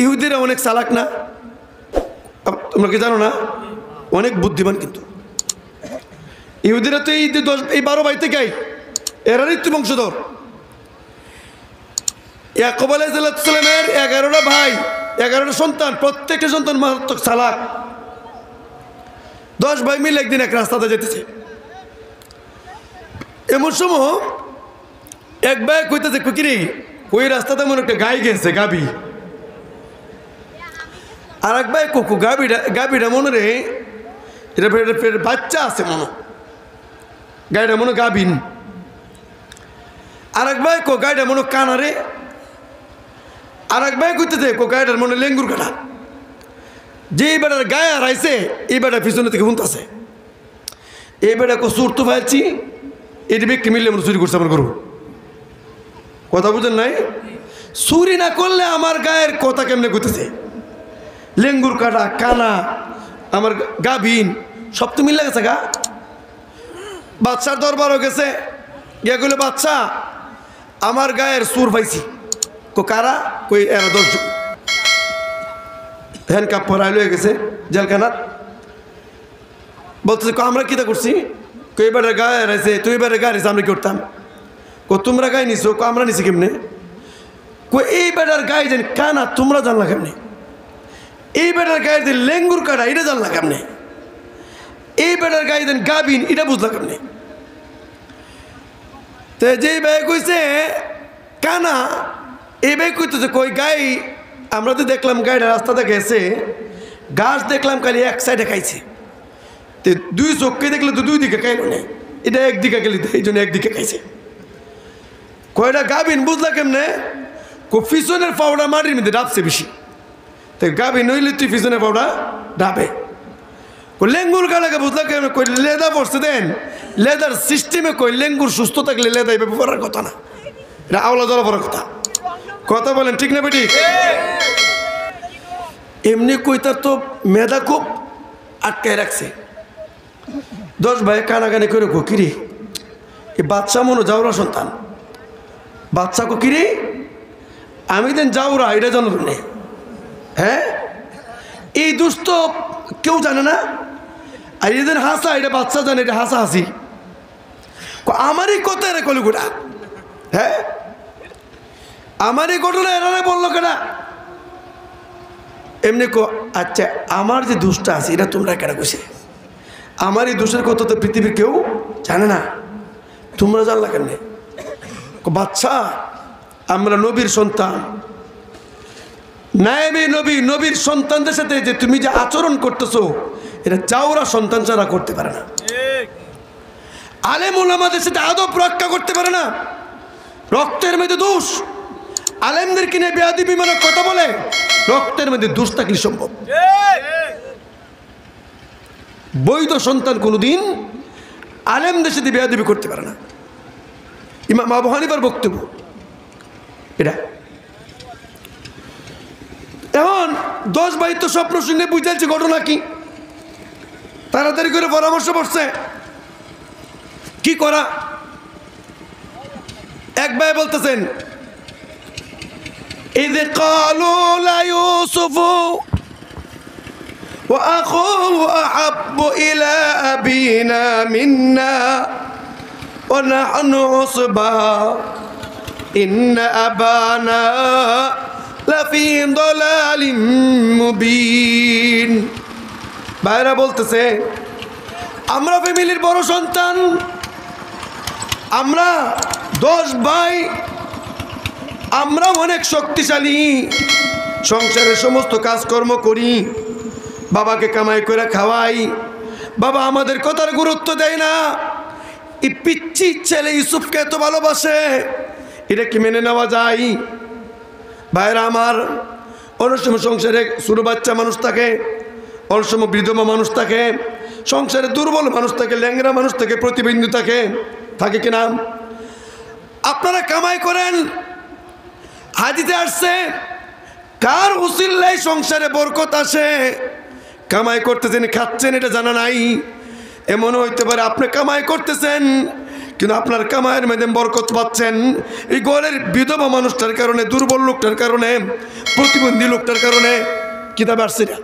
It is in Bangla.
ইহুদিরা অনেক চালাক না? তোমরা কি জানো না? অনেক বুদ্ধিমান। কিন্তু ইহুদিরা তো এই 12 ভাই থেকে এরারই তো বংশধর। ইয়াকুব আলাইহিস সালামের 11টা ভাই, 11টা সন্তান, প্রত্যেকটা সন্তান মারাত্মক চালাক। 10 ভাই মিলে একদিন এক রাস্তাতে যেতেছে। এমন সময় এক ভাই কইতেছে, কুকিরি ওই রাস্তাতে মনে একটা গাই গেছে, গাবি। আর এক ভাই কুকু গাবিটা মনে রে এটা বাচ্চা আছে মনে, গাইটা মনে গাবিন। আর এক ভাই গাইটা মনে কানারে। আর এক ভাই কইতেছে গাইটার মনে লেঙ্গুর কাটা। যে বেটার গায়ে হারাইছে এই বেটা পিছনে থেকে শুনতেছে, এই বেটা চুর তো পাইছি, এটি ব্যক্তি মিললে মনে চুরি করছে আমার গরু। কথা বুঝেন নাই? চুরি না করলে আমার গায়ের কথা কেমনে কইতেছে, লেঙ্গুর কাটা, কানা, আমার গাভিন সব তো মিলে গেছে গা। বাচ্চার দরবারও গেছে, গিয়ে কইলে বাচ্চা আমার গায়ের চুর পাইছি। কারা? কই এরা 10 জন। হ্যান্ড কাপ পরাই লয়ে গেছে জেলখানার। বলতেছে আমরা কিতা করছি? কই এবারে গায়ে হারাইছে, তুই এবারে গায়ে হারাইছে, আমরা কি করতাম? তোমরা গায়ে নিছো? আমরা নিছি কেমনে? কই এই বেটার গায়ে যেন কানা, তোমরা জানলা কেমনে? এই বেটার গায়ে যে লেঙ্গুর কাটা, এটা জানলা কেমনে? এই বেটার গায়ে যেন গাবিন, এটা বুঝলা কেমনে? তো যেই ভাই কইছে কানা, এই ভাই কইতেছে কই গাই আমরা তো দেখলাম গাইটা রাস্তাতে গেছে, গাছ দেখলাম খালি এক সাইডে খাইছে, তো 2 চোখকে দেখলে তো 2 দিকে খাইল না, এটা একদিকে গেলি এই জন্য একদিকে খাইছে। কয়টা গাবিন বুঝলা কেমনে? পিছনের পাউডা মাটির মধ্যে ডাবছে বেশি, তো গাবিন হইলে তুই পিছনের পাউডা ডাবে। লেঙ্গুর গালাকে বুঝলা কেমনে? কই লেদা পড়ছে দেন, লেদার সিস্টেমে কই লেঙ্গুর সুস্থ থাকলে লেদা এভাবে পড়ার কথা না, এটা আওলা জলা পড়ার কথা। কথা বলেন ঠিক না বেটি? এমনি কই তার তো মেধা খুব আটকায় রাখছে। 10 ভাই কানাকানি করে কিরে এই বাচ্চা মনো যাওরা সন্তান, বাচ্চা কিরে আমি দেন যাওরা, এটা জানো না? হ্যাঁ, এই দুষ্ট কেউ জানে না। আর এদের হাসা, এটা বাচ্চা জানে, এটা হাসা হাসি। আমারই কথা এরা কলিগুড়া। হ্যাঁ, আমার এই ঘটনা এরা বললো কেনা? এমনি আচ্ছা আমার যে দোষটা আছে এটা তোমরা কেন কইছে? আমার এই দোষের কথা তো পৃথিবীর কেউ জানে না, তোমরা জানলা কেন? বাচ্চা আমরা নবীর সন্তান, নায়েবে নবী, নবীর সন্তানদের সাথে যে তুমি যে আচরণ করতেছো এটা যাওরা সন্তান ছাড়া করতে পারে না। আলেম ওলামাদের সাথে আদব রক্ষা করতে পারে না, রক্তের মধ্যে দোষ। আলেমদের কিনে বেয়াদবিমূলক কথা বলে, রক্তের মধ্যে দোষ থাকলে সম্ভব। বৈধ সন্তান কোনোদিন আলেমদের সাথে বেয়াদবি করতে পারে না। ইমাম আবু হানিফার বক্তব্য এটা। এখন 10 ভাই তো স্বপ্ন শুনে বুঝাইছে ঘটনা কি, তাড়াতাড়ি করে পরামর্শ করছে কি করা। এক ভাই বলতেছেন إذ قالوا ليوسف وأخوه أحب إلى أبينا منا ونحن عصبة إن أبانا لفي ضلال مبين। ভাইরা বলতেছে আমরা ফ্যামিলির বড় সন্তান, আমরা 10 ভাই, আমরা অনেক শক্তিশালী, সংসারের সমস্ত কাজকর্ম করি, বাবাকে কামাই করে খাওয়াই, বাবা আমাদের কথার গুরুত্ব দেয় না। এই পিচ্ছি ছেলে ইউসুফকে এত ভালোবাসে, এটা কি মেনে নেওয়া যায়? ভাইরা আমার, অনেক সময় সংসারে ছোট বাচ্চা মানুষ থাকে, অনেক সময় বিধবা মানুষ থাকে, সংসারে দুর্বল মানুষ থাকে, ল্যাংরা মানুষ থাকে, প্রতিবন্ধী থাকে, থাকে কিনা? আপনারা কামাই করেন, হাদিতে আসছে কার উসিল্লায় সংসারে বরকত আসে। কামাই করতেছেন, খাচ্ছেন, এটা জানা নাই। এমনও হইতে পারে আপনি কামাই করতেছেন, কিন্তু আপনার কামাইয়ের মধ্যে বরকত পাচ্ছেন। এই ঘরের বিধবা মানুষটার কারণে, দুর্বল লোকটার কারণে, প্রতিবন্ধী লোকটার কারণে কিতাব আসছে না।